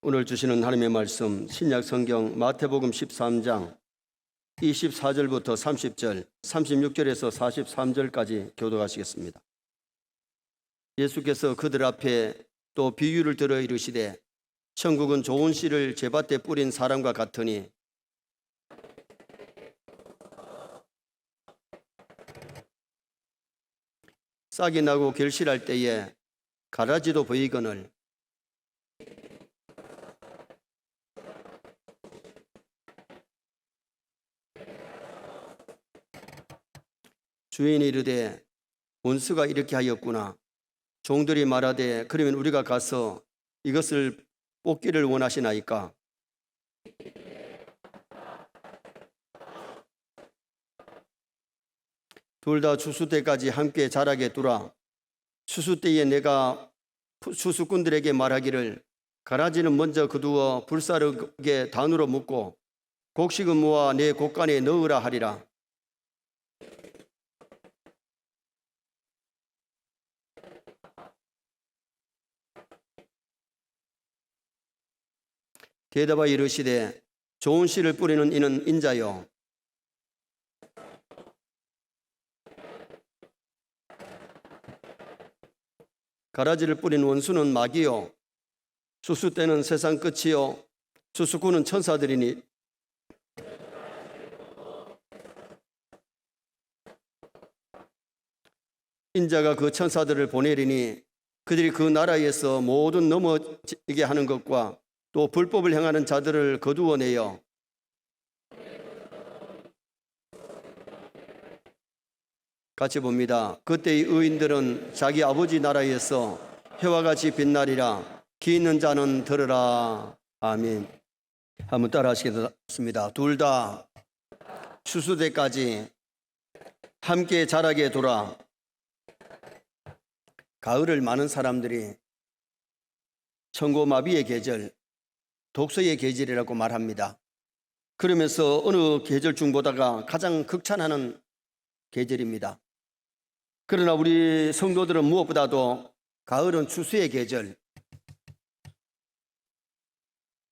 오늘 주시는 하나님의 말씀 신약 성경 마태복음 13장 24절부터 30절, 36절에서 43절까지 교독하시겠습니다. 예수께서 그들 앞에 또 비유를 들어 이르시되 천국은 좋은 씨를 제밭에 뿌린 사람과 같으니 싹이 나고 결실할 때에 가라지도 보이거늘 주인이 이르되 원수가 이렇게 하였구나. 종들이 말하되 그러면 우리가 가서 이것을 뽑기를 원하시나이까? 둘 다 추수 때까지 함께 자라게 두라. 추수 때에 내가 추수꾼들에게 말하기를 가라지는 먼저 거두어 불사르게 단으로 묶고 곡식은 모아 내 곡간에 넣으라 하리라. 대답하여 이르시되 좋은 씨를 뿌리는 이는 인자요 가라지를 뿌린 원수는 마귀요 추수 때는 세상 끝이요 추수꾼은 천사들이니 인자가 그 천사들을 보내리니 그들이 그 나라에서 모든 넘어지게 하는 것과 또 불법을 행하는 자들을 거두어내어 같이 봅니다. 그때의 의인들은 자기 아버지 나라에서 해와 같이 빛나리라. 귀 있는 자는 들으라. 아멘. 한번 따라 하시겠습니다. 둘 다 추수 때까지 함께 자라게 두라. 가을을 많은 사람들이 천고마비의 계절, 독서의 계절이라고 말합니다. 그러면서 어느 계절 중보다가 가장 극찬하는 계절입니다. 그러나 우리 성도들은 무엇보다도 가을은 추수의 계절,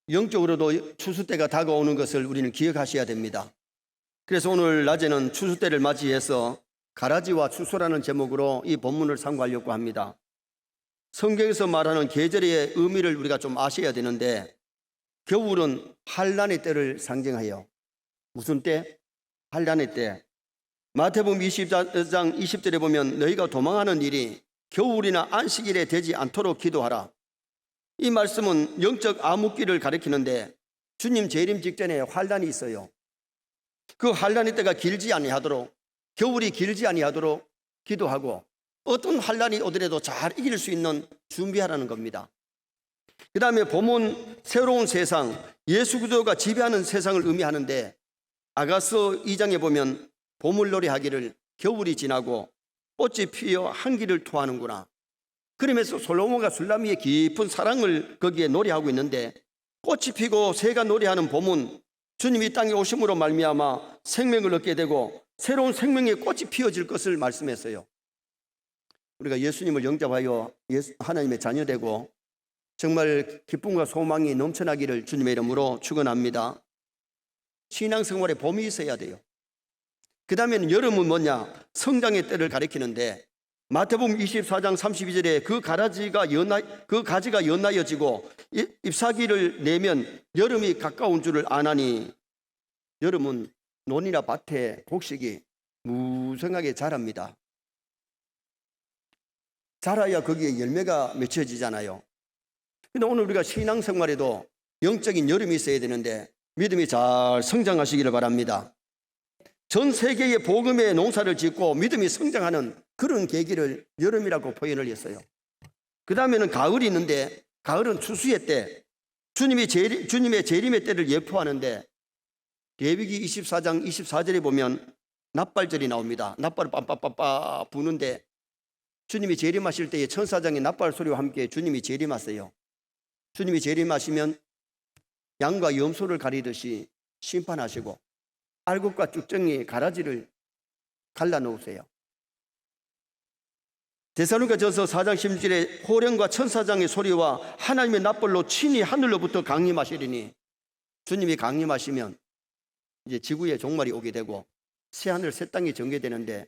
영적으로도 추수 때가 다가오는 것을 우리는 기억하셔야 됩니다. 그래서 오늘 낮에는 추수 때를 맞이해서 가라지와 추수라는 제목으로 이 본문을 상고하려고 합니다. 성경에서 말하는 계절의 의미를 우리가 좀 아셔야 되는데 겨울은 환난의 때를 상징해요. 무슨 때? 환난의 때. 마태복음 20장 20절에 보면 너희가 도망하는 일이 겨울이나 안식일에 되지 않도록 기도하라. 이 말씀은 영적 암흑기를 가리키는데 주님 재림 직전에 환난이 있어요. 그 환난의 때가 길지 아니하도록 겨울이 길지 아니하도록 기도하고 어떤 환난이 오더라도 잘 이길 수 있는 준비하라는 겁니다. 그 다음에 봄은 새로운 세상, 예수 그리스도가 지배하는 세상을 의미하는데 아가서 2장에 보면 봄을 노래하기를 겨울이 지나고 꽃이 피어 한기를 토하는구나. 그러면서 솔로몬과 술라미의 깊은 사랑을 거기에 노래하고 있는데 꽃이 피고 새가 노래하는 봄은 주님이 땅에 오심으로 말미암아 생명을 얻게 되고 새로운 생명의 꽃이 피어질 것을 말씀했어요. 우리가 예수님을 영접하여 하나님의 자녀되고 정말 기쁨과 소망이 넘쳐나기를 주님의 이름으로 축원합니다. 신앙생활에 봄이 있어야 돼요. 그 다음에는 여름은 뭐냐? 성장의 때를 가리키는데 마태복음 24장 32절에 그 가지가 연하여지고 잎사귀를 내면 여름이 가까운 줄을 아나니 여름은 논이나 밭에 곡식이 무성하게 자랍니다. 자라야 거기에 열매가 맺혀지잖아요. 근데 오늘 우리가 신앙생활에도 영적인 여름이 있어야 되는데 믿음이 잘 성장하시기를 바랍니다. 전 세계의 복음의 농사를 짓고 믿음이 성장하는 그런 계기를 여름이라고 표현을 했어요. 그 다음에는 가을이 있는데 가을은 추수의 때, 주님의 재림의 때를 예표하는데 레위기 24장 24절에 보면 납발절이 나옵니다. 납발을 빰빰빰빰 부는데 주님이 재림하실 때에 천사장의 납발 소리와 함께 주님이 재림하세요. 주님이 재림하시면 양과 염소를 가리듯이 심판하시고 알곡과 쭉정이 가라지를 갈라놓으세요. 데살로니가전서 4장 16절에 호령과 천사장의 소리와 하나님의 납벌로 친히 하늘로부터 강림하시리니, 주님이 강림하시면 이제 지구에 종말이 오게 되고 새 하늘 새 땅이 전개되는데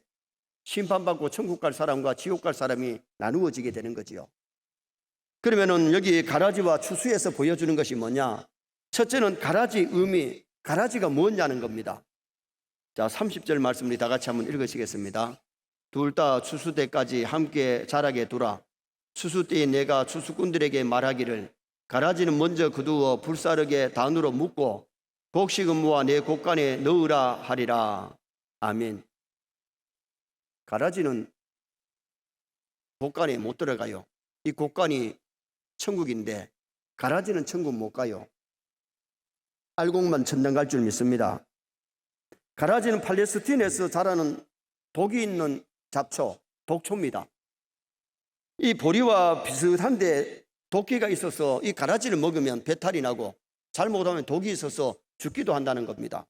심판받고 천국 갈 사람과 지옥 갈 사람이 나누어지게 되는 거지요. 그러면은 여기 가라지와 추수에서 보여주는 것이 뭐냐? 첫째는 가라지 의미, 가라지가 뭐냐는 겁니다. 자, 30절 말씀 우리 다 같이 한번 읽으시겠습니다. 둘 다 추수 때까지 함께 자라게 두라. 추수 때에 내가 추수꾼들에게 말하기를 가라지는 먼저 거두어 불사르게 단으로 묶고 곡식은 모아 내 곡간에 넣으라 하리라. 아멘. 가라지는 곡간에 못 들어가요. 이 곡간이 천국인데 가라지는 천국 못 가요. 알곡만 천당 갈 줄 믿습니다. 가라지는 팔레스틴에서 자라는 독이 있는 잡초, 독초입니다. 이 보리와 비슷한데 독기가 있어서 이 가라지를 먹으면 배탈이 나고 잘못하면 독이 있어서 죽기도 한다는 겁니다.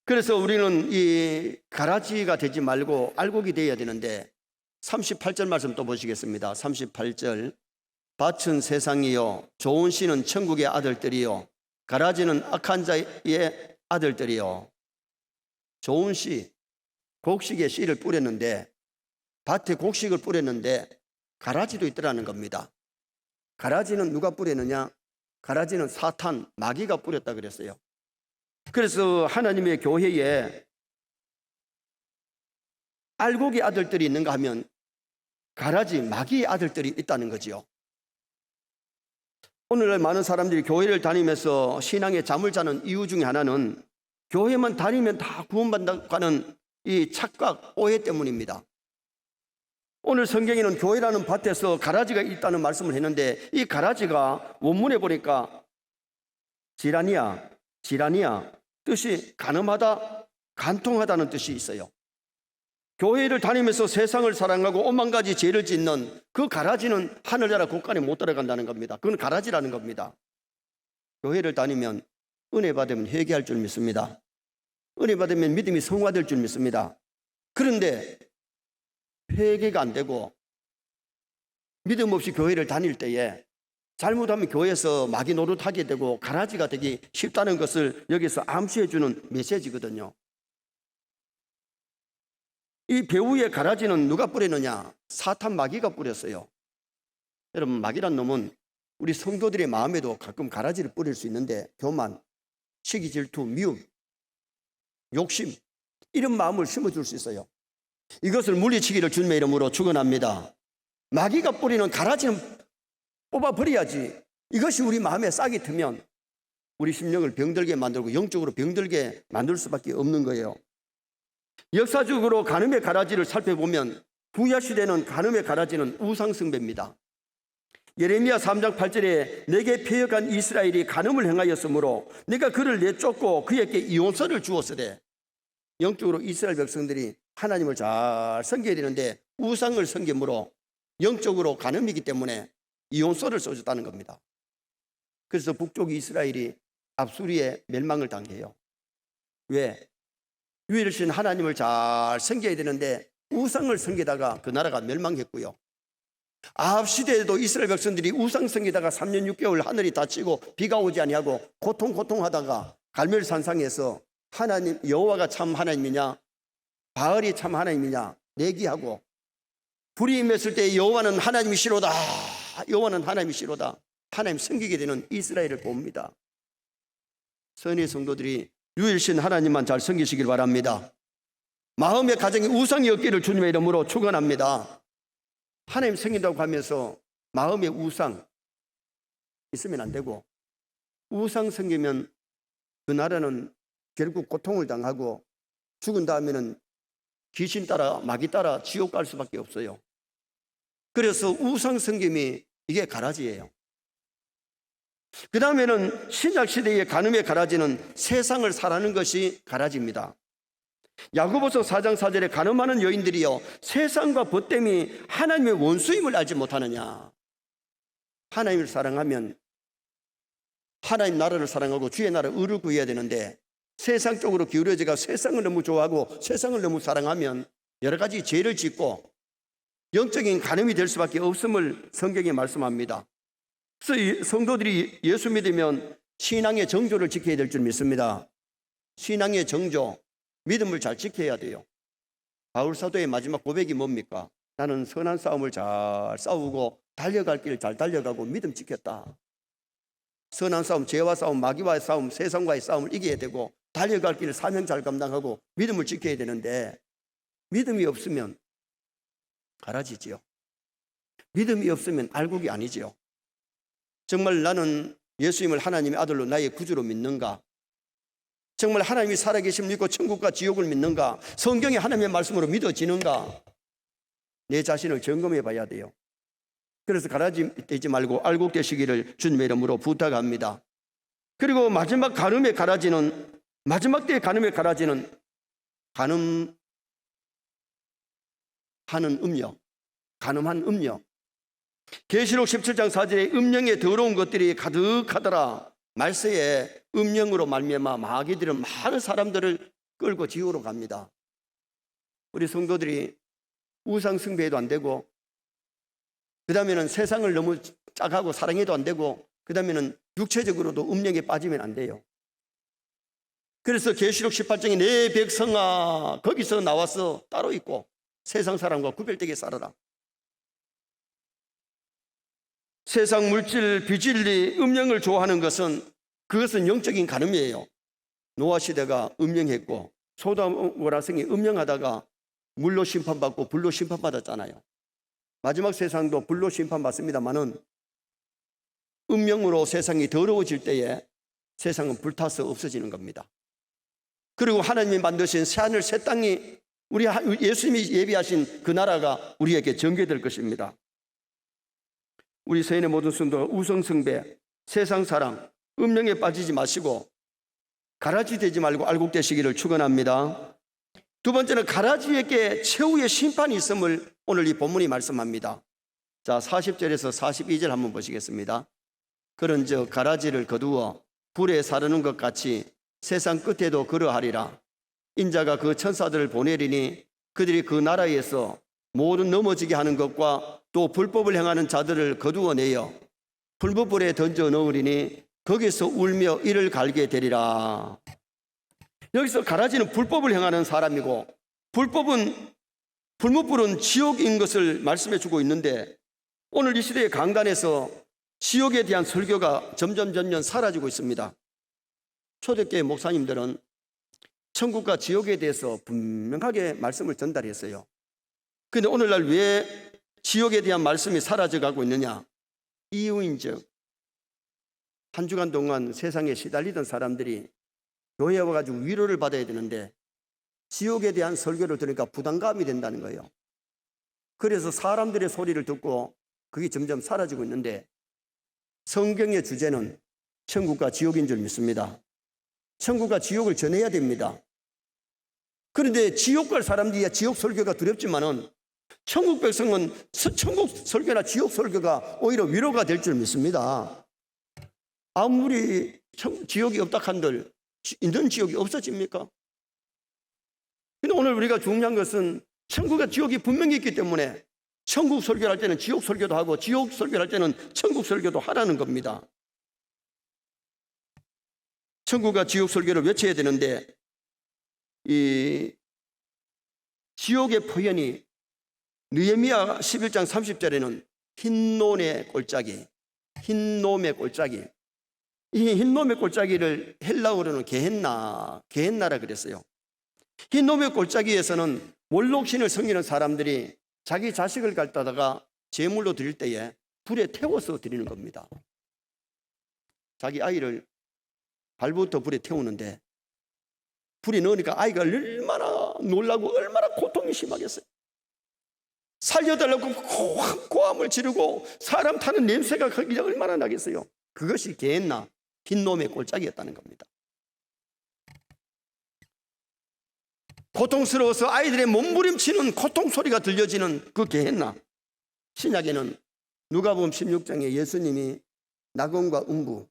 그래서 우리는 이 가라지가 되지 말고 알곡이 되어야 되는데 38절 말씀 또 보시겠습니다. 38절 밭은 세상이요 좋은 씨는 천국의 아들들이요 가라지는 악한 자의 아들들이요. 좋은 씨, 곡식에 씨를 뿌렸는데 밭에 곡식을 뿌렸는데 가라지도 있더라는 겁니다. 가라지는 누가 뿌렸느냐? 가라지는 사탄, 마귀가 뿌렸다 그랬어요. 그래서 하나님의 교회에 알곡의 아들들이 있는가 하면 가라지, 마귀의 아들들이 있다는 거지요. 오늘날 많은 사람들이 교회를 다니면서 신앙에 잠을 자는 이유 중에 하나는 교회만 다니면 다 구원받는다고 하는 이 착각, 오해 때문입니다. 오늘 성경에는 교회라는 밭에서 가라지가 있다는 말씀을 했는데 이 가라지가 원문에 보니까 지라니아 뜻이 간음하다, 간통하다는 뜻이 있어요. 교회를 다니면서 세상을 사랑하고 오만 가지 죄를 짓는 그 가라지는 하늘나라 곳간에 못 들어간다는 겁니다. 그건 가라지라는 겁니다. 교회를 다니면 은혜 받으면 회개할 줄 믿습니다. 은혜 받으면 믿음이 성화될 줄 믿습니다. 그런데 회개가 안 되고 믿음 없이 교회를 다닐 때에 잘못하면 교회에서 마귀 노릇하게 되고 가라지가 되기 쉽다는 것을 여기서 암시해 주는 메시지거든요. 이 배후의 가라지는 누가 뿌리느냐? 사탄 마귀가 뿌렸어요. 여러분, 마귀란 놈은 우리 성도들의 마음에도 가끔 가라지를 뿌릴 수 있는데 교만, 시기, 질투, 미움, 욕심 이런 마음을 심어줄 수 있어요. 이것을 물리치기를 주님의 이름으로 축원합니다. 마귀가 뿌리는 가라지는 뽑아버려야지. 이것이 우리 마음에 싹이 트면 우리 심령을 병들게 만들고 영적으로 병들게 만들 수밖에 없는 거예요. 역사적으로 간음의 가라지를 살펴보면 구약시대는 간음의 가라지는 우상숭배입니다. 예레미야 3장 8절에 내게 패역한 이스라엘이 간음을 행하였으므로 내가 그를 내쫓고 그에게 이혼서를 주었으되, 영적으로 이스라엘 백성들이 하나님을 잘 섬겨야 되는데 우상을 섬김으로 영적으로 간음이기 때문에 이혼서를 써줬다는 겁니다. 그래서 북쪽 이스라엘이 압수리의 멸망을 당해요. 왜? 유일신 하나님을 잘 섬겨야 되는데 우상을 섬기다가 그 나라가 멸망했고요. 아합 시대에도 이스라엘 백성들이 우상 섬기다가 3년 6개월 하늘이 닫히고 비가 오지 아니하고 고통하다가 갈멜산상에서 하나님 여호와가 참 하나님이냐 바알이 참 하나님이냐 내기하고 불이 임했을 때 여호와는 하나님이시로다, 여호와는 하나님이시로다, 하나님 섬기게 되는 이스라엘을 봅니다. 선의 성도들이 유일신 하나님만 잘 섬기시길 바랍니다. 마음의 가정에 우상이 없기를 주님의 이름으로 축원합니다. 하나님 섬긴다고 하면서 마음에 우상 있으면 안 되고, 우상 섬기면 그 나라는 결국 고통을 당하고 죽은 다음에는 귀신 따라 마귀 따라 지옥 갈 수밖에 없어요. 그래서 우상 섬김이 이게 가라지예요. 그 다음에는 신약시대의 간음의 가라지는 세상을 사라는 것이 가라지입니다. 야고보서 4장 4절에 간음하는 여인들이여 세상과 벗 때문에 하나님의 원수임을 알지 못하느냐. 하나님을 사랑하면 하나님 나라를 사랑하고 주의 나라 의를 구해야 되는데 세상 쪽으로 기울어져가 세상을 너무 좋아하고 세상을 너무 사랑하면 여러 가지 죄를 짓고 영적인 간음이 될 수밖에 없음을 성경에 말씀합니다. 그래서 성도들이 예수 믿으면 신앙의 정조를 지켜야 될 줄 믿습니다. 신앙의 정조, 믿음을 잘 지켜야 돼요. 바울 사도의 마지막 고백이 뭡니까? 나는 선한 싸움을 잘 싸우고 달려갈 길 잘 달려가고 믿음 지켰다. 선한 싸움, 죄와 싸움, 마귀와의 싸움, 세상과의 싸움을 이겨야 되고 달려갈 길 사명 잘 감당하고 믿음을 지켜야 되는데 믿음이 없으면 가라지지요. 믿음이 없으면 알곡이 아니지요. 정말 나는 예수님을 하나님의 아들로 나의 구주로 믿는가? 정말 하나님이 살아계심을 믿고 천국과 지옥을 믿는가? 성경이 하나님의 말씀으로 믿어지는가? 내 자신을 점검해 봐야 돼요. 그래서 가라지되지 말고 알곡되시기를 주님의 이름으로 부탁합니다. 그리고 마지막 때의 간음의 가라지는 간음한 음녀. 계시록 17장 4절에 음령에 더러운 것들이 가득하더라. 말세에 음령으로 말미암아 마귀들은 많은 사람들을 끌고 지옥으로 갑니다. 우리 성도들이 우상 숭배해도 안 되고, 그 다음에는 세상을 너무 짝하고 사랑해도 안 되고, 그 다음에는 육체적으로도 음령에 빠지면 안 돼요. 그래서 계시록 18장에 내 백성아 거기서 나와서 따로 있고 세상 사람과 구별되게 살아라. 세상 물질, 비진리, 음령을 좋아하는 그것은 영적인 간음이에요. 노아 시대가 음령했고 소돔과 성이 음령하다가 물로 심판받고 불로 심판받았잖아요. 마지막 세상도 불로 심판받습니다만은 음령으로 세상이 더러워질 때에 세상은 불타서 없어지는 겁니다. 그리고 하나님이 만드신 새하늘 새 땅이 우리 예수님이 예비하신 그 나라가 우리에게 전개될 것입니다. 우리 서인의 모든 성도가 우상숭배, 세상 사랑, 음령에 빠지지 마시고 가라지 되지 말고 알곡되시기를 축원합니다. 두 번째는 가라지에게 최후의 심판이 있음을 오늘 이 본문이 말씀합니다. 자, 40절에서 42절 한번 보시겠습니다. 그런즉 가라지를 거두어 불에 사르는 것 같이 세상 끝에도 그러하리라. 인자가 그 천사들을 보내리니 그들이 그 나라에서 모든 넘어지게 하는 것과 또 불법을 행하는 자들을 거두어내어 불법불에 던져 넣으리니 거기서 울며 이를 갈게 되리라. 여기서 가라지는 불법을 행하는 사람이고 불법불은 지옥인 것을 말씀해 주고 있는데 오늘 이 시대의 강단에서 지옥에 대한 설교가 점점 사라지고 있습니다. 초대교회 목사님들은 천국과 지옥에 대해서 분명하게 말씀을 전달했어요. 그런데 오늘날 왜 지옥에 대한 말씀이 사라져가고 있느냐? 이유인즉 한 주간 동안 세상에 시달리던 사람들이 교회에 와가지고 위로를 받아야 되는데 지옥에 대한 설교를 들으니까 부담감이 된다는 거예요. 그래서 사람들의 소리를 듣고 그게 점점 사라지고 있는데 성경의 주제는 천국과 지옥인 줄 믿습니다. 천국과 지옥을 전해야 됩니다. 그런데 지옥 갈 사람들이야 지옥 설교가 두렵지만은 천국 백성은 천국 설교나 지옥 설교가 오히려 위로가 될 줄 믿습니다. 아무리 지옥이 없다 한들 있는 지옥이 없어집니까? 근데 오늘 우리가 중요한 것은 천국과 지옥이 분명히 있기 때문에 천국 설교를 할 때는 지옥 설교도 하고 지옥 설교를 할 때는 천국 설교도 하라는 겁니다. 천국과 지옥 설교를 외쳐야 되는데 이 지옥의 표현이 느헤미야 11장 30절에는 흰놈의 골짜기 이 흰놈의 골짜기를 헬라어로는 게헨나라 그랬어요. 흰놈의 골짜기에서는 몰록신을 섬기는 사람들이 자기 자식을 갖다가 제물로 드릴 때에 불에 태워서 드리는 겁니다. 자기 아이를 발부터 불에 태우는데 불이 넣으니까 아이가 얼마나 놀라고 얼마나 고통이 심하겠어요. 살려달라고 고함을 지르고 사람 타는 냄새가 거기가 얼마나 나겠어요. 그것이 게헨나 흰놈의 골짜기였다는 겁니다. 고통스러워서 아이들의 몸부림치는 고통 소리가 들려지는 그 게헨나. 신약에는 누가복음 16장에 예수님이 낙원과 음부,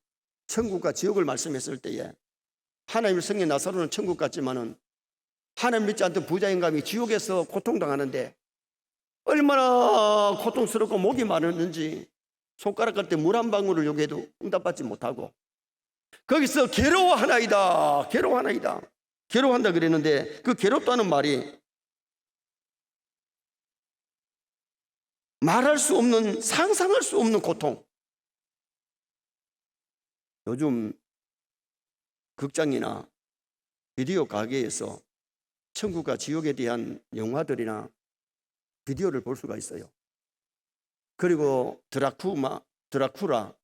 천국과 지옥을 말씀했을 때에 하나님을 성에 나사로는 천국 같지만은 하나님 믿지 않던 부자 인간이 지옥에서 고통당하는데 얼마나 고통스럽고 목이 마르는지 손가락 깔 때 물 한 방울을 요구해도 응답받지 못하고 거기서 괴로워하나이다, 괴로워하나이다, 괴로워한다 그랬는데 그 괴롭다는 말이 말할 수 없는, 상상할 수 없는 고통. 요즘 극장이나 비디오 가게에서 천국과 지옥에 대한 영화들이나 비디오를 볼 수가 있어요. 그리고 드라쿠라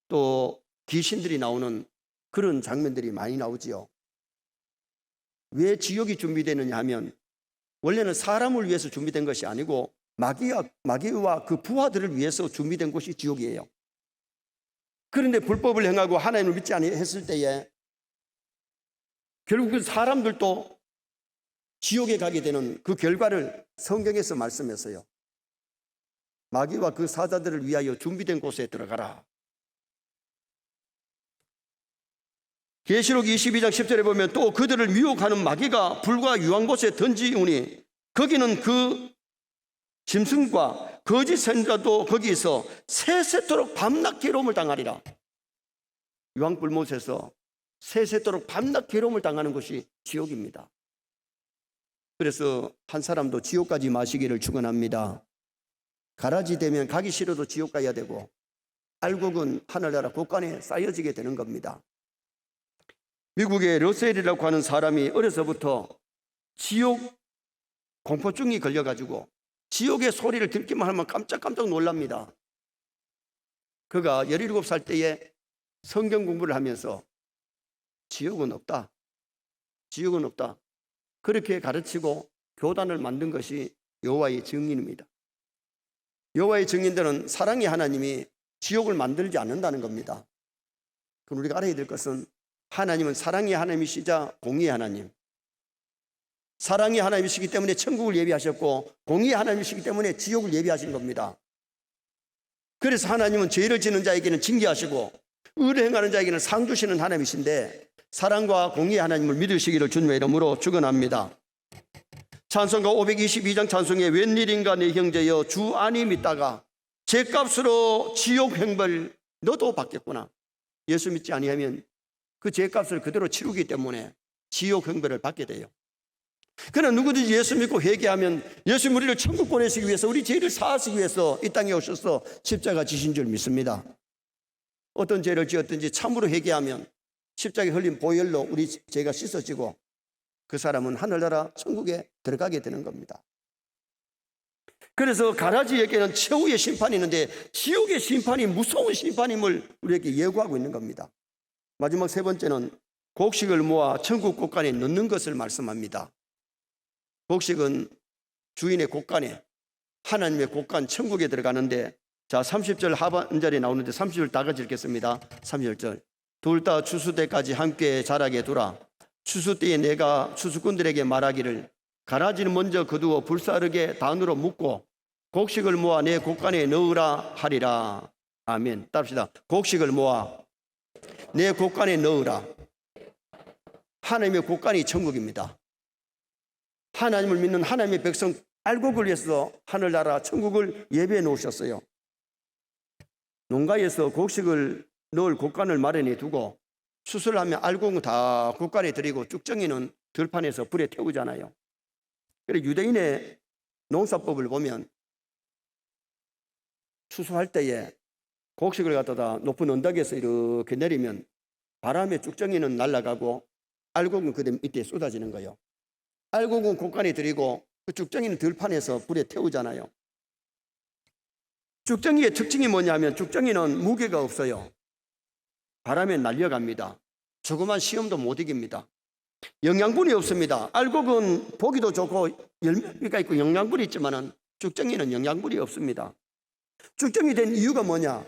또 귀신들이 나오는 그런 장면들이 많이 나오지요. 왜 지옥이 준비되느냐 하면 원래는 사람을 위해서 준비된 것이 아니고 마귀와 그 부하들을 위해서 준비된 곳이 지옥이에요. 그런데 불법을 행하고 하나님을 믿지 않았을 때에 결국은 사람들도 지옥에 가게 되는 그 결과를 성경에서 말씀했어요. 마귀와 그 사자들을 위하여 준비된 곳에 들어가라. 계시록 22장 10절에 보면 또 그들을 미혹하는 마귀가 불과 유황 곳에 던지우니 거기는 그 짐승과 거짓 선지자도 거기에서 세세토록 밤낮 괴로움을 당하리라. 유황불못에서 세세토록 밤낮 괴로움을 당하는 것이 지옥입니다. 그래서 한 사람도 지옥 가지 마시기를 축원합니다. 가라지 되면 가기 싫어도 지옥 가야 되고 알곡은 하늘나라 곳간에 쌓여지게 되는 겁니다. 미국의 러셀이라고 하는 사람이 어려서부터 지옥 공포증이 걸려가지고 지옥의 소리를 듣기만 하면 깜짝깜짝 놀랍니다. 그가 17살 때에 성경 공부를 하면서 지옥은 없다, 지옥은 없다, 그렇게 가르치고 교단을 만든 것이 여호와의 증인입니다. 여호와의 증인들은 사랑의 하나님이 지옥을 만들지 않는다는 겁니다. 그럼 우리가 알아야 될 것은 하나님은 사랑의 하나님이시자 공의의 하나님, 사랑의 하나님이시기 때문에 천국을 예비하셨고 공의의 하나님이시기 때문에 지옥을 예비하신 겁니다. 그래서 하나님은 죄를 지는 자에게는 징계하시고 의를 행하는 자에게는 상 주시는 하나님이신데 사랑과 공의의 하나님을 믿으시기를 주님의 이름으로 축원합니다. 찬송가 522장 찬송에 웬일인가 내 형제여 주 안이 믿다가 죄값으로 지옥 행벌 너도 받겠구나. 예수 믿지 아니하면 그 죄값을 그대로 치르기 때문에 지옥 형벌을 받게 돼요. 그러나 누구든지 예수 믿고 회개하면 예수 우리를 천국 보내시기 위해서 우리 죄를 사하시기 위해서 이 땅에 오셔서 십자가 지신 줄 믿습니다. 어떤 죄를 지었든지 참으로 회개하면 십자가에 흘린 보혈로 우리 죄가 씻어지고 그 사람은 하늘나라 천국에 들어가게 되는 겁니다. 그래서 가라지에게는 최후의 심판이 있는데 지옥의 심판이 무서운 심판임을 우리에게 예고하고 있는 겁니다. 마지막 세 번째는 곡식을 모아 천국 곳간에 넣는 것을 말씀합니다. 곡식은 주인의 곳간에, 하나님의 곳간 천국에 들어가는데, 자 30절 하반절에 나오는데 30절 다 같이 읽겠습니다. 30절 둘 다 추수 때까지 함께 자라게 두라. 추수 때에 내가 추수꾼들에게 말하기를 가라지는 먼저 거두어 불사르게 단으로 묶고 곡식을 모아 내 곳간에 넣으라 하리라. 아멘. 따릅시다. 곡식을 모아 내 곳간에 넣으라. 하나님의 곳간이 천국입니다. 하나님을 믿는 하나님의 백성 알곡을 위해서 하늘나라 천국을 예배해 놓으셨어요. 농가에서 곡식을 넣을 곳간을 마련해 두고 추수를 하면 알곡은 다 곳간에 들이고 쭉정이는 들판에서 불에 태우잖아요. 그래서 유대인의 농사법을 보면 추수할 때에 곡식을 갖다가 높은 언덕에서 이렇게 내리면 바람에 쭉정이는 날아가고 알곡은 그 밑에 쏟아지는 거예요. 알곡은 곳간에 들이고 그 쭉정이는 들판에서 불에 태우잖아요. 쭉정이의 특징이 뭐냐면 쭉정이는 무게가 없어요. 바람에 날려갑니다. 조그만 시험도 못 이깁니다. 영양분이 없습니다. 알곡은 보기도 좋고 열매가 있고 영양분이 있지만 쭉정이는 영양분이 없습니다. 쭉정이 된 이유가 뭐냐?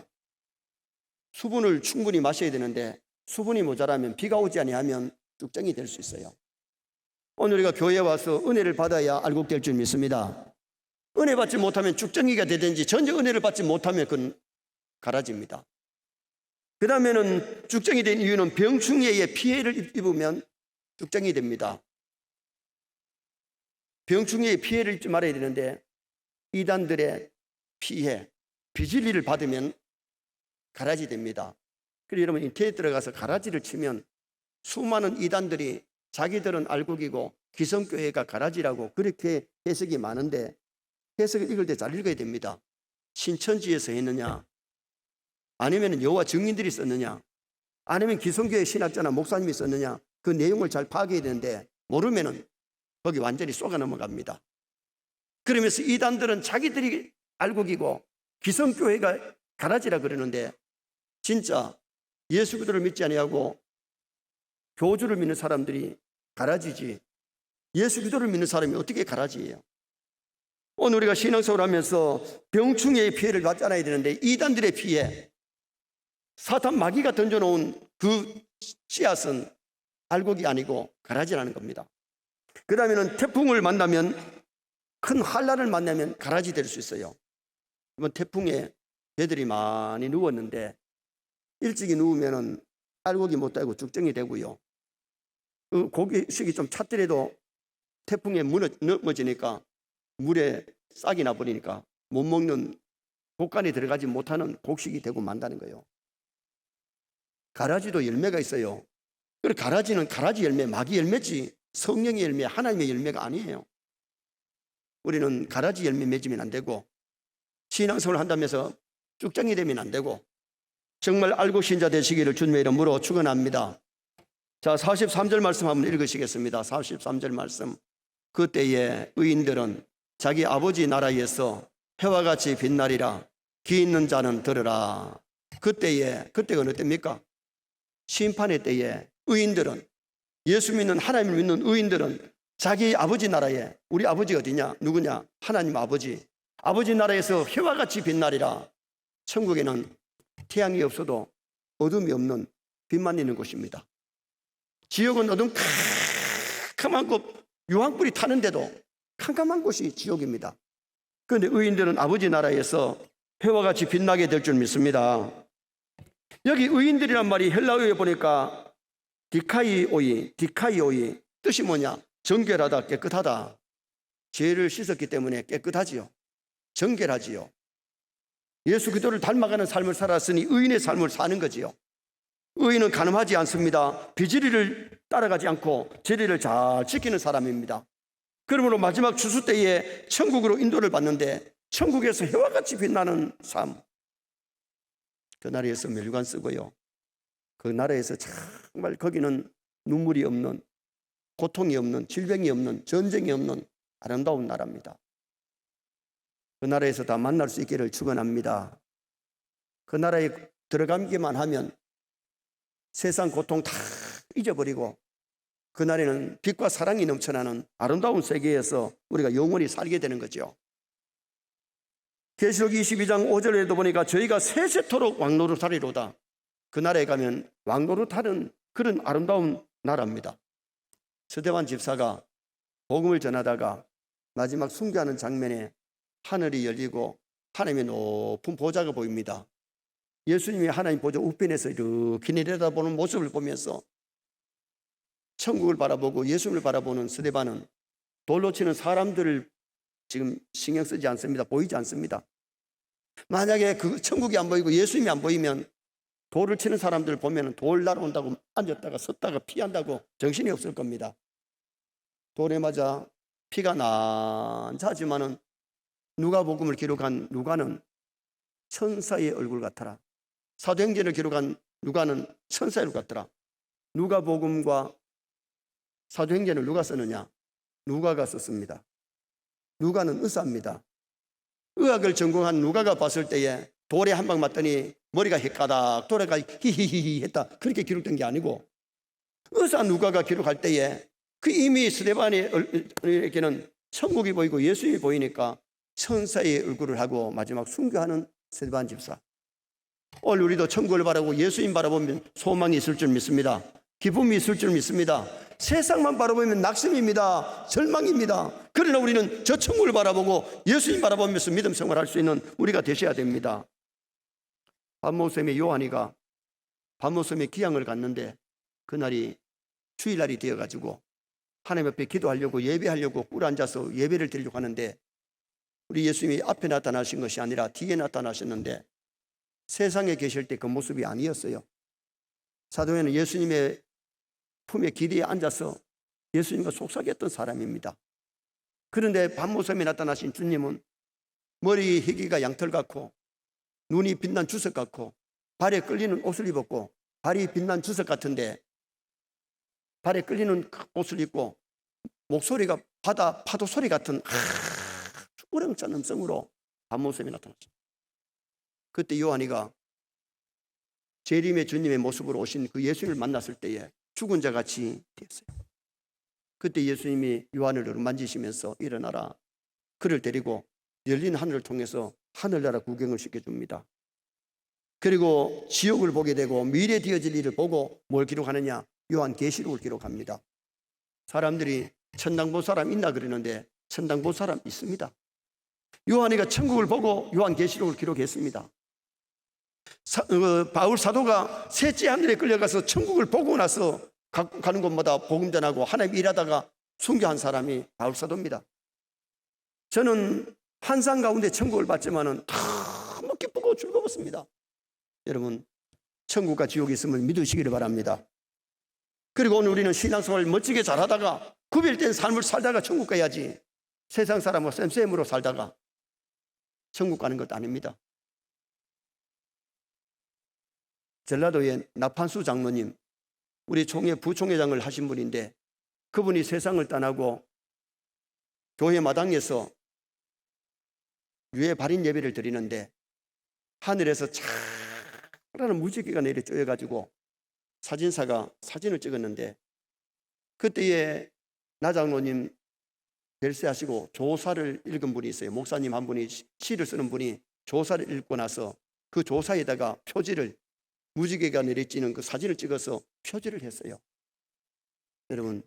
수분을 충분히 마셔야 되는데 수분이 모자라면 비가 오지 아니하면 쭉정이 될 수 있어요. 오늘 우리가 교회에 와서 은혜를 받아야 알곡될 줄 믿습니다. 은혜 받지 못하면 쭉정이가 되든지 전혀 은혜를 받지 못하면 그건 가라집니다. 그 다음에는 쭉정이 된 이유는 병충해에 피해를 입으면 쭉정이 됩니다. 병충해에 피해를 입지 말아야 되는데 이단들의 피해, 비진리를 받으면 가라지 됩니다. 그리고 여러분 인터넷 들어가서 가라지를 치면 수많은 이단들이 자기들은 알곡이고 기성교회가 가라지라고 그렇게 해석이 많은데 해석을 읽을 때 잘 읽어야 됩니다. 신천지에서 했느냐, 아니면 여호와 증인들이 썼느냐, 아니면 기성교회 신학자나 목사님이 썼느냐, 그 내용을 잘 파악해야 되는데 모르면은 거기 완전히 쏘가 넘어갑니다. 그러면서 이단들은 자기들이 알곡이고 기성교회가 가라지라 그러는데 진짜 예수 그리스도를 믿지 아니하고 교주를 믿는 사람들이 가라지지 예수 그리스도를 믿는 사람이 어떻게 가라지예요? 오늘 우리가 신앙생활을 하면서 병충해의 피해를 받지 않아야 되는데 이단들의 피해, 사탄 마귀가 던져놓은 그 씨앗은 알곡이 아니고 가라지라는 겁니다. 그 다음에는 태풍을 만나면, 큰 환란을 만나면 가라지 될 수 있어요. 이번 태풍에 배들이 많이 누웠는데 일찍이 누우면은 알곡이 못 되고 죽정이 되고요. 그 고기식이 좀 찼더라도 태풍에 넘어지니까 물에 싹이 나버리니까 못 먹는, 곡간에 들어가지 못하는 곡식이 되고 만다는 거예요. 가라지도 열매가 있어요. 그리고 가라지는 가라지 열매, 마귀 열매지 성령의 열매, 하나님의 열매가 아니에요. 우리는 가라지 열매 맺으면 안 되고 신앙생활을 한다면서 쭉정이 되면 안 되고 정말 알고 신자 되시기를 주님의 이름으로 축원합니다. 자, 43절 말씀 한번 읽으시겠습니다. 43절 말씀. 그때에 의인들은 자기 아버지 나라에서 해와 같이 빛나리라. 귀 있는 자는 들으라. 그때가 어느 때입니까? 심판의 때에 의인들은, 예수 믿는 하나님을 믿는 의인들은 자기 아버지 나라에, 우리 아버지 어디냐? 누구냐? 하나님 아버지. 아버지 나라에서 해와 같이 빛나리라. 천국에는 태양이 없어도 어둠이 없는 빛만 있는 곳입니다. 지옥은 어둠 캄캄한 곳, 유황불이 타는데도 캄캄한 곳이 지옥입니다. 그런데 의인들은 아버지 나라에서 해와 같이 빛나게 될 줄 믿습니다. 여기 의인들이란 말이 헬라어에 보니까 디카이오이 뜻이 뭐냐? 정결하다, 깨끗하다. 죄를 씻었기 때문에 깨끗하지요. 정결하지요. 예수 그리스도를 닮아가는 삶을 살았으니 의인의 삶을 사는 거지요. 의인은 간음하지 않습니다. 비지리를 따라가지 않고 진리를 잘 지키는 사람입니다. 그러므로 마지막 추수 때에 천국으로 인도를 받는데 천국에서 해와 같이 빛나는 삶, 그 나라에서 멸관 쓰고요. 그 나라에서 정말 거기는 눈물이 없는, 고통이 없는, 질병이 없는, 전쟁이 없는 아름다운 나라입니다. 그 나라에서 다 만날 수 있기를 축원합니다. 그 나라에 들어가기만 하면 세상 고통 다 잊어버리고 그날에는 빛과 사랑이 넘쳐나는 아름다운 세계에서 우리가 영원히 살게 되는 거죠. 계시록 22장 5절에도 보니까 저희가 세세토록 왕노릇하리로다. 그 나라에 가면 왕노릇하는 그런 아름다운 나라입니다. 서대환 집사가 복음을 전하다가 마지막 순교하는 장면에 하늘이 열리고 하나님의 높은 보좌가 보입니다. 예수님이 하나님 보좌 우편에서 이렇게 내려다보는 모습을 보면서 천국을 바라보고 예수님을 바라보는 스데반은 돌로 치는 사람들을 지금 신경 쓰지 않습니다. 보이지 않습니다. 만약에 그 천국이 안 보이고 예수님이 안 보이면 돌을 치는 사람들 보면 돌 날아온다고 앉았다가 섰다가 피한다고 정신이 없을 겁니다. 돌에 맞아 피가 난자하지만은 누가복음을 기록한 누가는 천사의 얼굴 같더라. 사도행전을 기록한 누가는 천사의 얼굴 같더라. 누가복음과 사도행전을 누가 쓰느냐? 누가가 썼습니다. 누가는 의사입니다. 의학을 전공한 누가가 봤을 때에 돌에 한 방 맞더니 머리가 헷가닥 돌아가 히히히히 했다. 그렇게 기록된 게 아니고 의사 누가가 기록할 때에 그 이미 스데반에게는 천국이 보이고 예수님이 보이니까 천사의 얼굴을 하고 마지막 순교하는 스데반 집사. 오늘 우리도 천국을 바라보고 예수님 바라보면 소망이 있을 줄 믿습니다. 기쁨이 있을 줄 믿습니다. 세상만 바라보면 낙심입니다. 절망입니다. 그러나 우리는 저 천국을 바라보고 예수님 바라보면서 믿음 생활할 수 있는 우리가 되셔야 됩니다. 밤모섬의 요한이가 밤모섬의 기양을 갔는데 그날이 주일날이 되어가지고 하나님 앞에 기도하려고 예배하려고 꿇어 앉아서 예배를 드리려고 하는데 우리 예수님이 앞에 나타나신 것이 아니라 뒤에 나타나셨는데 세상에 계실 때 그 모습이 아니었어요. 사도행전은 예수님의 품에 기대에 앉아서 예수님과 속삭였던 사람입니다. 그런데 밤모섬에 나타나신 주님은 머리 희기가 양털 같고 눈이 빛난 주석 같고 발에 끌리는 옷을 입었고 발이 빛난 주석 같은데 발에 끌리는 옷을 입고 목소리가 바다 파도 소리 같은 우렁찬 음성으로 밤모섬에 나타났죠. 그때 요한이가 재림의 주님의 모습으로 오신 그 예수님을 만났을 때에 죽은 자 같이 되었어요. 그때 예수님이 요한을 만지시면서 일어나라, 그를 데리고 열린 하늘을 통해서 하늘나라 구경을 시켜줍니다. 그리고 지옥을 보게 되고 미래 되어질 일을 보고 뭘 기록하느냐? 요한계시록을 기록합니다. 사람들이 천당 본 사람 있나 그러는데 천당 본 사람 있습니다. 요한이가 천국을 보고 요한계시록을 기록했습니다. 바울 사도가 셋째 하늘에 끌려가서 천국을 보고 나서 가는 곳마다 복음 전하고 하나님 일하다가 순교한 사람이 바울 사도입니다. 저는 환상 가운데 천국을 봤지만은 너무 기쁘고 즐거웠습니다. 여러분, 천국과 지옥이 있음을 믿으시기를 바랍니다. 그리고 오늘 우리는 신앙생활을 멋지게 잘하다가 구별된 삶을 살다가 천국 가야지, 세상 사람과 쌤쌤으로 살다가 천국 가는 것도 아닙니다. 전라도의 나판수 장로님, 우리 총회 부총회장을 하신 분인데 그분이 세상을 떠나고 교회 마당에서 유해 발인 예배를 드리는데 하늘에서 차라는 무지개가 내려 쪼여가지고 사진사가 사진을 찍었는데 그때에 나 장로님 별세하시고 조사를 읽은 분이 있어요. 목사님 한 분이 시를 쓰는 분이 조사를 읽고 나서 그 조사에다가 표지를, 무지개가 내리쬐는 그 사진을 찍어서 표지를 했어요. 여러분,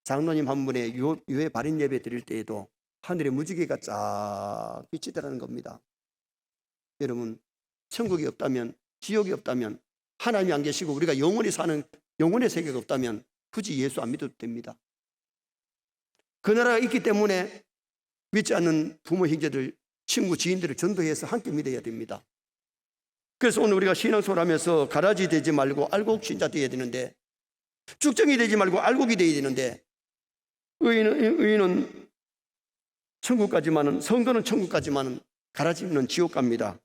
장로님 한 분의 유해 발인 예배 드릴 때에도 하늘에 무지개가 쫙 비치더라는 겁니다. 여러분, 천국이 없다면, 지옥이 없다면, 하나님이 안 계시고 우리가 영원히 사는 영혼의 세계가 없다면 굳이 예수 안 믿어도 됩니다. 그 나라가 있기 때문에 믿지 않는 부모, 형제들, 친구, 지인들을 전도해서 함께 믿어야 됩니다. 그래서 오늘 우리가 신앙생활 하면서 가라지 되지 말고 알곡 신자 되어야 되는데, 쭉정이 되지 말고 알곡이 되어야 되는데, 의인은 천국까지만은, 성도는 천국까지만은, 가라지는 지옥 갑니다.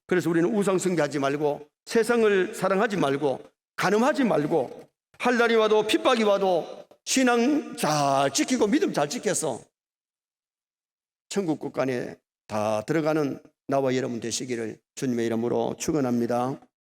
그래서 우리는 우상 숭배하지 말고 세상을 사랑하지 말고 간음하지 말고 할 날이 와도 핍박이 와도 신앙 잘 지키고 믿음 잘 지켜서 천국 국간에 다 들어가는 나와 여러분 되시기를 주님의 이름으로 축원합니다.